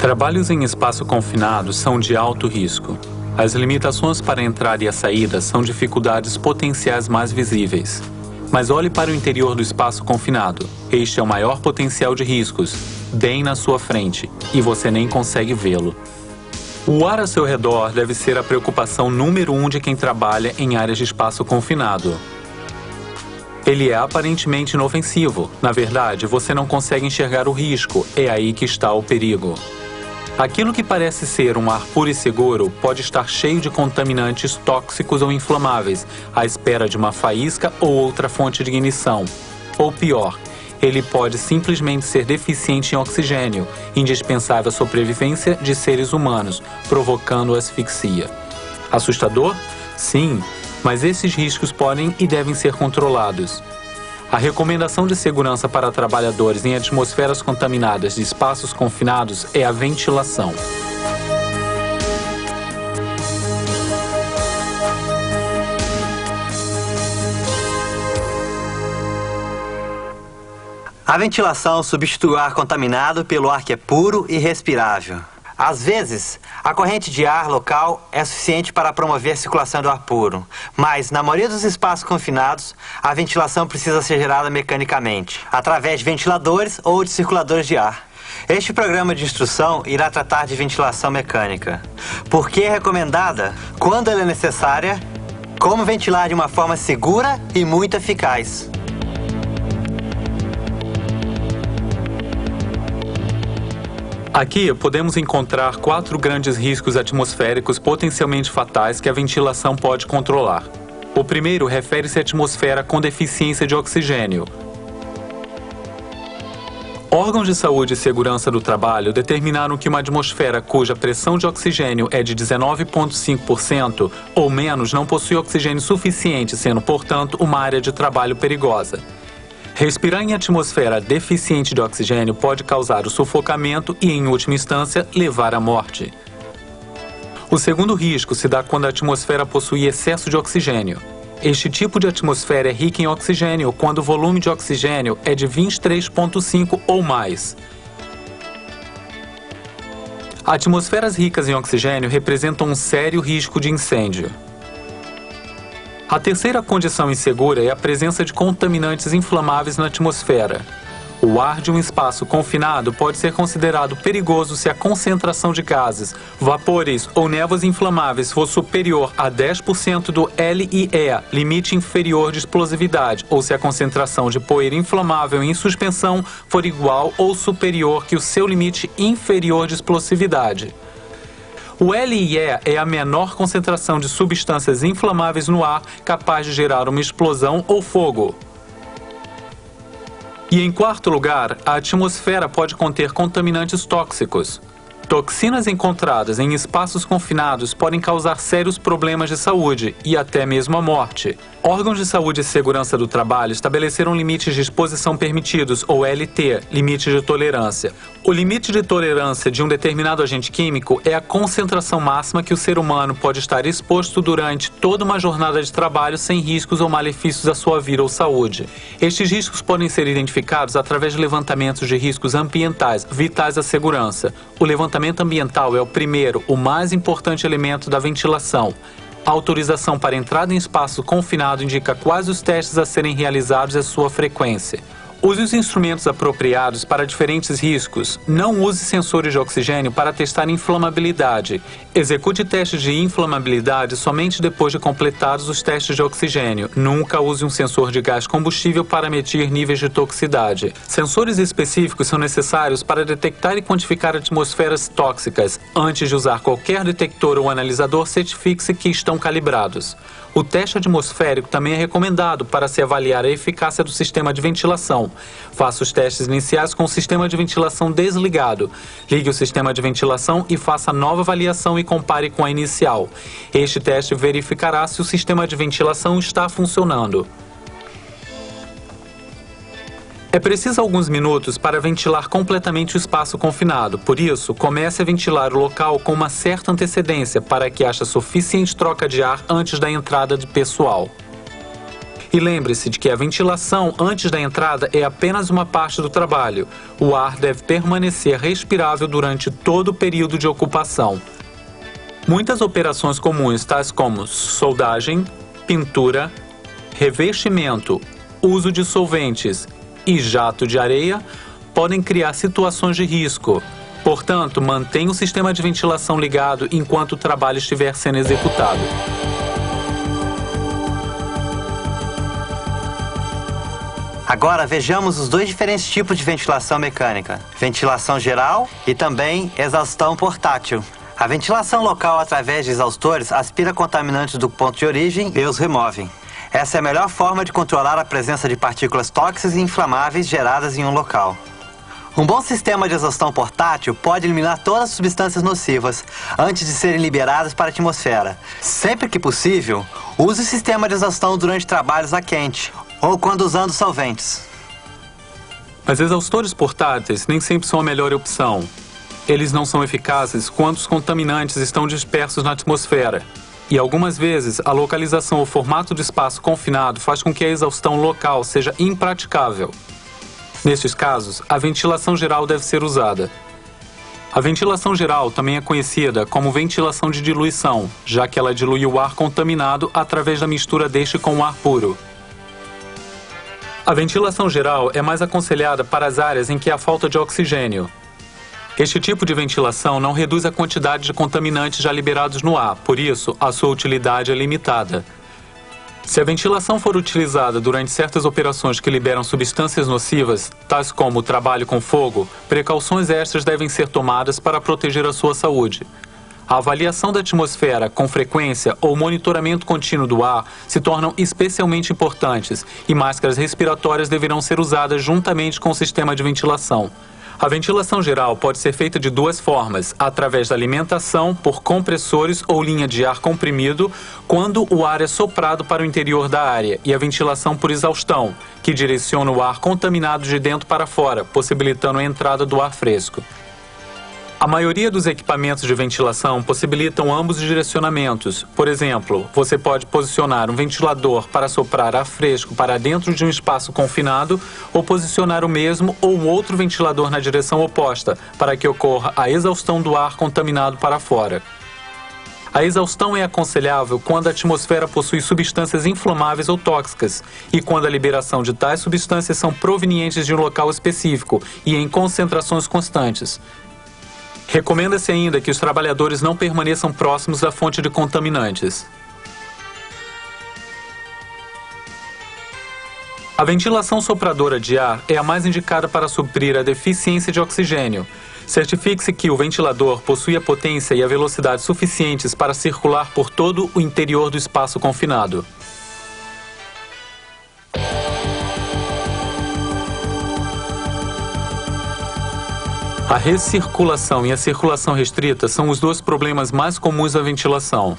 Trabalhos em espaço confinado são de alto risco. As limitações para a entrada e a saída são dificuldades potenciais mais visíveis. Mas olhe para o interior do espaço confinado. Este é o maior potencial de riscos, bem na sua frente, e você nem consegue vê-lo. O ar ao seu redor deve ser a preocupação número 1 de quem trabalha em áreas de espaço confinado. Ele é aparentemente inofensivo. Na verdade, você não consegue enxergar o risco. É aí que está o perigo. Aquilo que parece ser um ar puro e seguro pode estar cheio de contaminantes tóxicos ou inflamáveis, à espera de uma faísca ou outra fonte de ignição. Ou pior, ele pode simplesmente ser deficiente em oxigênio, indispensável à sobrevivência de seres humanos, provocando asfixia. Assustador? Sim, mas esses riscos podem e devem ser controlados. A recomendação de segurança para trabalhadores em atmosferas contaminadas de espaços confinados é a ventilação. A ventilação substitui o ar contaminado pelo ar que é puro e respirável. Às vezes, a corrente de ar local é suficiente para promover a circulação do ar puro, mas, na maioria dos espaços confinados, a ventilação precisa ser gerada mecanicamente, através de ventiladores ou de circuladores de ar. Este programa de instrução irá tratar de ventilação mecânica. Por que é recomendada? Quando ela é necessária? Como ventilar de uma forma segura e muito eficaz? Aqui podemos encontrar 4 grandes riscos atmosféricos potencialmente fatais que a ventilação pode controlar. O primeiro refere-se à atmosfera com deficiência de oxigênio. Órgãos de saúde e segurança do trabalho determinaram que uma atmosfera cuja pressão de oxigênio é de 19,5% ou menos não possui oxigênio suficiente, sendo, portanto, uma área de trabalho perigosa. Respirar em atmosfera deficiente de oxigênio pode causar o sufocamento e, em última instância, levar à morte. O segundo risco se dá quando a atmosfera possui excesso de oxigênio. Este tipo de atmosfera é rica em oxigênio quando o volume de oxigênio é de 23,5 ou mais. Atmosferas ricas em oxigênio representam um sério risco de incêndio. A terceira condição insegura é a presença de contaminantes inflamáveis na atmosfera. O ar de um espaço confinado pode ser considerado perigoso se a concentração de gases, vapores ou névoas inflamáveis for superior a 10% do LIE, limite inferior de explosividade, ou se a concentração de poeira inflamável em suspensão for igual ou superior que o seu limite inferior de explosividade. O LIE é a menor concentração de substâncias inflamáveis no ar capaz de gerar uma explosão ou fogo. E em quarto lugar, a atmosfera pode conter contaminantes tóxicos. Toxinas encontradas em espaços confinados podem causar sérios problemas de saúde e até mesmo a morte. Órgãos de saúde e segurança do trabalho estabeleceram limites de exposição permitidos, ou LT, limite de tolerância. O limite de tolerância de um determinado agente químico é a concentração máxima que o ser humano pode estar exposto durante toda uma jornada de trabalho sem riscos ou malefícios à sua vida ou saúde. Estes riscos podem ser identificados através de levantamentos de riscos ambientais vitais à segurança. O levantamento ambiental é o primeiro, o mais importante elemento da ventilação. A autorização para entrada em espaço confinado indica quais os testes a serem realizados e a sua frequência. Use os instrumentos apropriados para diferentes riscos. Não use sensores de oxigênio para testar inflamabilidade. Execute testes de inflamabilidade somente depois de completados os testes de oxigênio. Nunca use um sensor de gás combustível para medir níveis de toxicidade. Sensores específicos são necessários para detectar e quantificar atmosferas tóxicas. Antes de usar qualquer detector ou analisador, certifique-se que estão calibrados. O teste atmosférico também é recomendado para se avaliar a eficácia do sistema de ventilação. Faça os testes iniciais com o sistema de ventilação desligado. Ligue o sistema de ventilação e faça nova avaliação e compare com a inicial. Este teste verificará se o sistema de ventilação está funcionando. É preciso alguns minutos para ventilar completamente o espaço confinado. Por isso, comece a ventilar o local com uma certa antecedência para que haja suficiente troca de ar antes da entrada de pessoal. E lembre-se de que a ventilação antes da entrada é apenas uma parte do trabalho. O ar deve permanecer respirável durante todo o período de ocupação. Muitas operações comuns, tais como soldagem, pintura, revestimento, uso de solventes e jato de areia, podem criar situações de risco. Portanto, mantenha o sistema de ventilação ligado enquanto o trabalho estiver sendo executado. Agora vejamos os dois diferentes tipos de ventilação mecânica: ventilação geral e também exaustão portátil. A ventilação local através de exaustores aspira contaminantes do ponto de origem e os remove. Essa é a melhor forma de controlar a presença de partículas tóxicas e inflamáveis geradas em um local. Um bom sistema de exaustão portátil pode eliminar todas as substâncias nocivas antes de serem liberadas para a atmosfera. Sempre que possível, use o sistema de exaustão durante trabalhos a quente ou quando usando solventes. Mas exaustores portáteis nem sempre são a melhor opção. Eles não são eficazes quando os contaminantes estão dispersos na atmosfera. E algumas vezes, a localização ou formato do espaço confinado faz com que a exaustão local seja impraticável. Nestes casos, a ventilação geral deve ser usada. A ventilação geral também é conhecida como ventilação de diluição, já que ela dilui o ar contaminado através da mistura deste com o ar puro. A ventilação geral é mais aconselhada para as áreas em que há falta de oxigênio. Este tipo de ventilação não reduz a quantidade de contaminantes já liberados no ar, por isso, a sua utilidade é limitada. Se a ventilação for utilizada durante certas operações que liberam substâncias nocivas, tais como o trabalho com fogo, precauções extras devem ser tomadas para proteger a sua saúde. A avaliação da atmosfera com frequência ou monitoramento contínuo do ar se tornam especialmente importantes e máscaras respiratórias deverão ser usadas juntamente com o sistema de ventilação. A ventilação geral pode ser feita de duas formas, através da alimentação por compressores ou linha de ar comprimido, quando o ar é soprado para o interior da área, e a ventilação por exaustão, que direciona o ar contaminado de dentro para fora, possibilitando a entrada do ar fresco. A maioria dos equipamentos de ventilação possibilitam ambos os direcionamentos. Por exemplo, você pode posicionar um ventilador para soprar ar fresco para dentro de um espaço confinado ou posicionar o mesmo ou um outro ventilador na direção oposta para que ocorra a exaustão do ar contaminado para fora. A exaustão é aconselhável quando a atmosfera possui substâncias inflamáveis ou tóxicas e quando a liberação de tais substâncias são provenientes de um local específico e em concentrações constantes. Recomenda-se ainda que os trabalhadores não permaneçam próximos da fonte de contaminantes. A ventilação sopradora de ar é a mais indicada para suprir a deficiência de oxigênio. Certifique-se que o ventilador possui a potência e a velocidade suficientes para circular por todo o interior do espaço confinado. A recirculação e a circulação restrita são os dois problemas mais comuns da ventilação.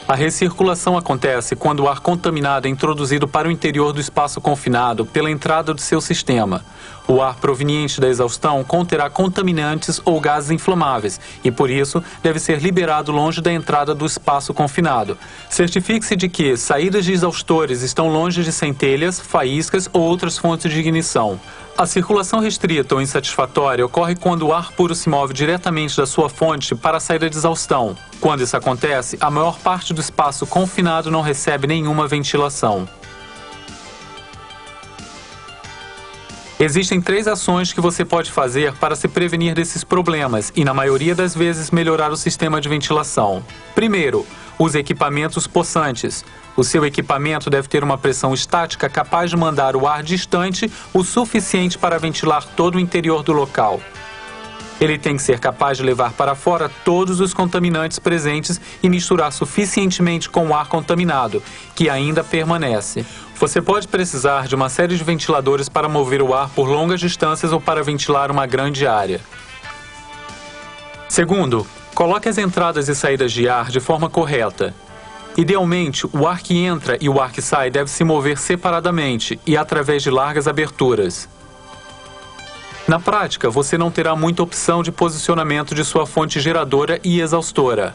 A recirculação acontece quando o ar contaminado é introduzido para o interior do espaço confinado pela entrada do seu sistema. O ar proveniente da exaustão conterá contaminantes ou gases inflamáveis e, por isso, deve ser liberado longe da entrada do espaço confinado. Certifique-se de que saídas de exaustores estão longe de centelhas, faíscas ou outras fontes de ignição. A circulação restrita ou insatisfatória ocorre quando o ar puro se move diretamente da sua fonte para a saída de exaustão. Quando isso acontece, a maior parte do espaço confinado não recebe nenhuma ventilação. Existem 3 ações que você pode fazer para se prevenir desses problemas e, na maioria das vezes, melhorar o sistema de ventilação. Primeiro, use equipamentos possantes. O seu equipamento deve ter uma pressão estática capaz de mandar o ar distante o suficiente para ventilar todo o interior do local. Ele tem que ser capaz de levar para fora todos os contaminantes presentes e misturar suficientemente com o ar contaminado, que ainda permanece. Você pode precisar de uma série de ventiladores para mover o ar por longas distâncias ou para ventilar uma grande área. Segundo, coloque as entradas e saídas de ar de forma correta. Idealmente, o ar que entra e o ar que sai deve se mover separadamente e através de largas aberturas. Na prática, você não terá muita opção de posicionamento de sua fonte geradora e exaustora.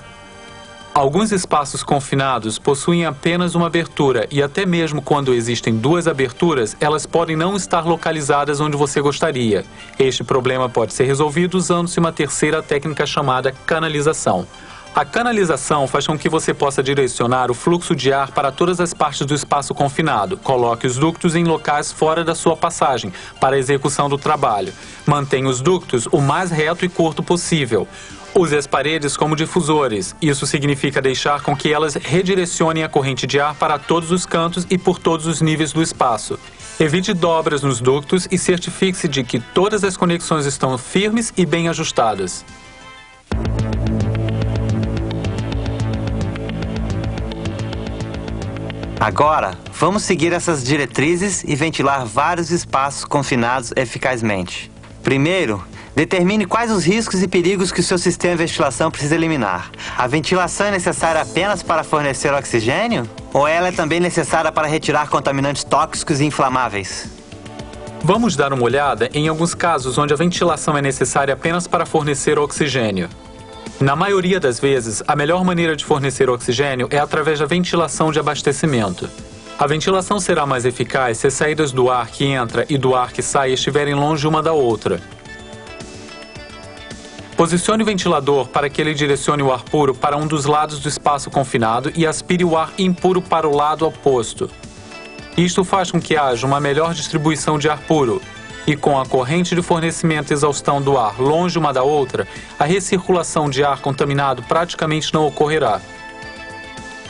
Alguns espaços confinados possuem apenas uma abertura e até mesmo quando existem duas aberturas, elas podem não estar localizadas onde você gostaria. Este problema pode ser resolvido usando-se uma terceira técnica chamada canalização. A canalização faz com que você possa direcionar o fluxo de ar para todas as partes do espaço confinado. Coloque os ductos em locais fora da sua passagem para a execução do trabalho. Mantenha os ductos o mais reto e curto possível. Use as paredes como difusores. Isso significa deixar com que elas redirecionem a corrente de ar para todos os cantos e por todos os níveis do espaço. Evite dobras nos ductos e certifique-se de que todas as conexões estão firmes e bem ajustadas. Agora, vamos seguir essas diretrizes e ventilar vários espaços confinados eficazmente. Primeiro, determine quais os riscos e perigos que o seu sistema de ventilação precisa eliminar. A ventilação é necessária apenas para fornecer oxigênio? Ou ela é também necessária para retirar contaminantes tóxicos e inflamáveis? Vamos dar uma olhada em alguns casos onde a ventilação é necessária apenas para fornecer oxigênio. Na maioria das vezes, a melhor maneira de fornecer oxigênio é através da ventilação de abastecimento. A ventilação será mais eficaz se as saídas do ar que entra e do ar que sai estiverem longe uma da outra. Posicione o ventilador para que ele direcione o ar puro para um dos lados do espaço confinado e aspire o ar impuro para o lado oposto. Isto faz com que haja uma melhor distribuição de ar puro. E com a corrente de fornecimento e exaustão do ar longe uma da outra, a recirculação de ar contaminado praticamente não ocorrerá.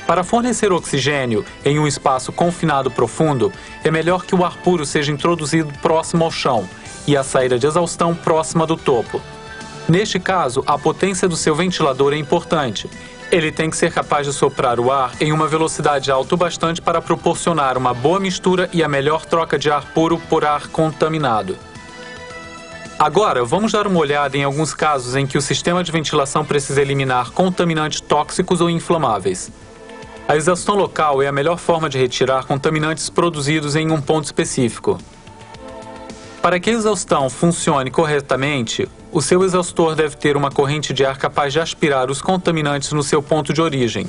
Para fornecer oxigênio em um espaço confinado profundo, é melhor que o ar puro seja introduzido próximo ao chão e a saída de exaustão próxima do topo. Neste caso, a potência do seu ventilador é importante. Ele tem que ser capaz de soprar o ar em uma velocidade alta o bastante para proporcionar uma boa mistura e a melhor troca de ar puro por ar contaminado. Agora, vamos dar uma olhada em alguns casos em que o sistema de ventilação precisa eliminar contaminantes tóxicos ou inflamáveis. A exaustão local é a melhor forma de retirar contaminantes produzidos em um ponto específico. Para que a exaustão funcione corretamente, o seu exaustor deve ter uma corrente de ar capaz de aspirar os contaminantes no seu ponto de origem.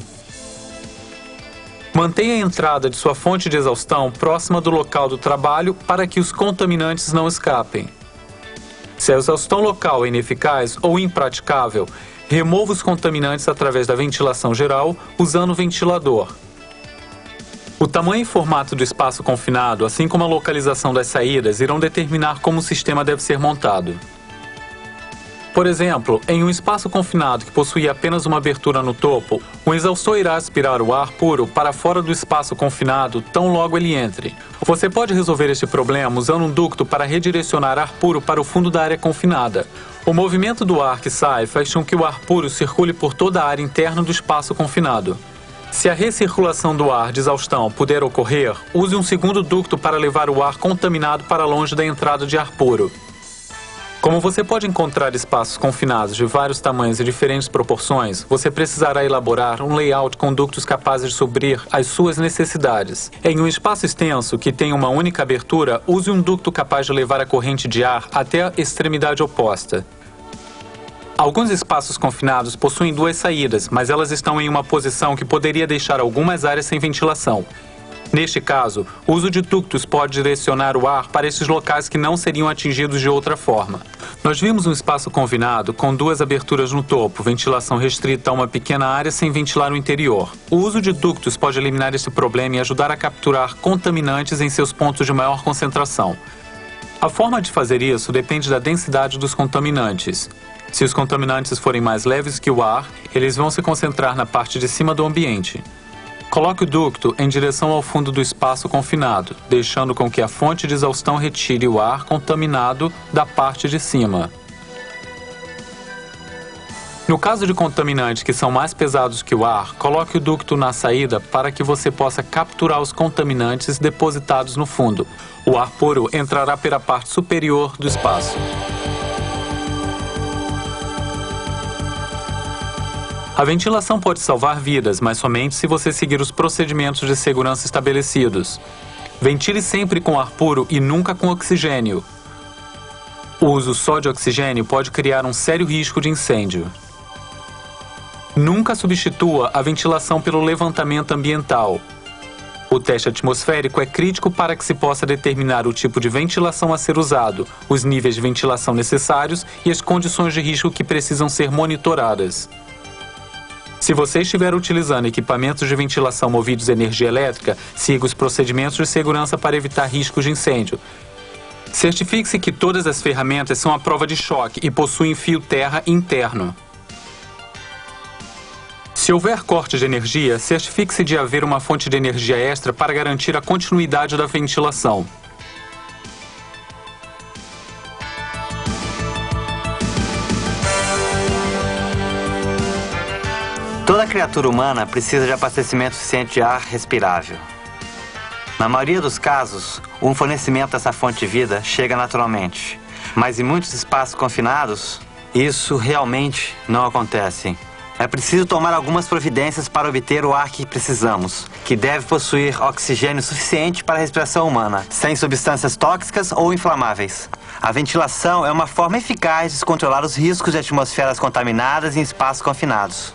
Mantenha a entrada de sua fonte de exaustão próxima do local do trabalho para que os contaminantes não escapem. Se a exaustão local é ineficaz ou impraticável, remova os contaminantes através da ventilação geral usando o ventilador. O tamanho e formato do espaço confinado, assim como a localização das saídas, irão determinar como o sistema deve ser montado. Por exemplo, em um espaço confinado que possui apenas uma abertura no topo, o exaustor irá aspirar o ar puro para fora do espaço confinado tão logo ele entre. Você pode resolver este problema usando um ducto para redirecionar ar puro para o fundo da área confinada. O movimento do ar que sai faz com que o ar puro circule por toda a área interna do espaço confinado. Se a recirculação do ar de exaustão puder ocorrer, use um segundo ducto para levar o ar contaminado para longe da entrada de ar puro. Como você pode encontrar espaços confinados de vários tamanhos e diferentes proporções, você precisará elaborar um layout com ductos capazes de suprir as suas necessidades. Em um espaço extenso que tem uma única abertura, use um ducto capaz de levar a corrente de ar até a extremidade oposta. Alguns espaços confinados possuem duas saídas, mas elas estão em uma posição que poderia deixar algumas áreas sem ventilação. Neste caso, o uso de ductos pode direcionar o ar para esses locais que não seriam atingidos de outra forma. Nós vimos um espaço confinado com duas aberturas no topo, ventilação restrita a uma pequena área sem ventilar o interior. O uso de ductos pode eliminar este problema e ajudar a capturar contaminantes em seus pontos de maior concentração. A forma de fazer isso depende da densidade dos contaminantes. Se os contaminantes forem mais leves que o ar, eles vão se concentrar na parte de cima do ambiente. Coloque o ducto em direção ao fundo do espaço confinado, deixando com que a fonte de exaustão retire o ar contaminado da parte de cima. No caso de contaminantes que são mais pesados que o ar, coloque o ducto na saída para que você possa capturar os contaminantes depositados no fundo. O ar puro entrará pela parte superior do espaço. A ventilação pode salvar vidas, mas somente se você seguir os procedimentos de segurança estabelecidos. Ventile sempre com ar puro e nunca com oxigênio. O uso só de oxigênio pode criar um sério risco de incêndio. Nunca substitua a ventilação pelo levantamento ambiental. O teste atmosférico é crítico para que se possa determinar o tipo de ventilação a ser usado, os níveis de ventilação necessários e as condições de risco que precisam ser monitoradas. Se você estiver utilizando equipamentos de ventilação movidos a energia elétrica, siga os procedimentos de segurança para evitar riscos de incêndio. Certifique-se que todas as ferramentas são à prova de choque e possuem fio terra interno. Se houver corte de energia, certifique-se de haver uma fonte de energia extra para garantir a continuidade da ventilação. Toda criatura humana precisa de abastecimento suficiente de ar respirável. Na maioria dos casos, o fornecimento dessa fonte de vida chega naturalmente. Mas em muitos espaços confinados, isso realmente não acontece. É preciso tomar algumas providências para obter o ar que precisamos, que deve possuir oxigênio suficiente para a respiração humana, sem substâncias tóxicas ou inflamáveis. A ventilação é uma forma eficaz de controlar os riscos de atmosferas contaminadas em espaços confinados.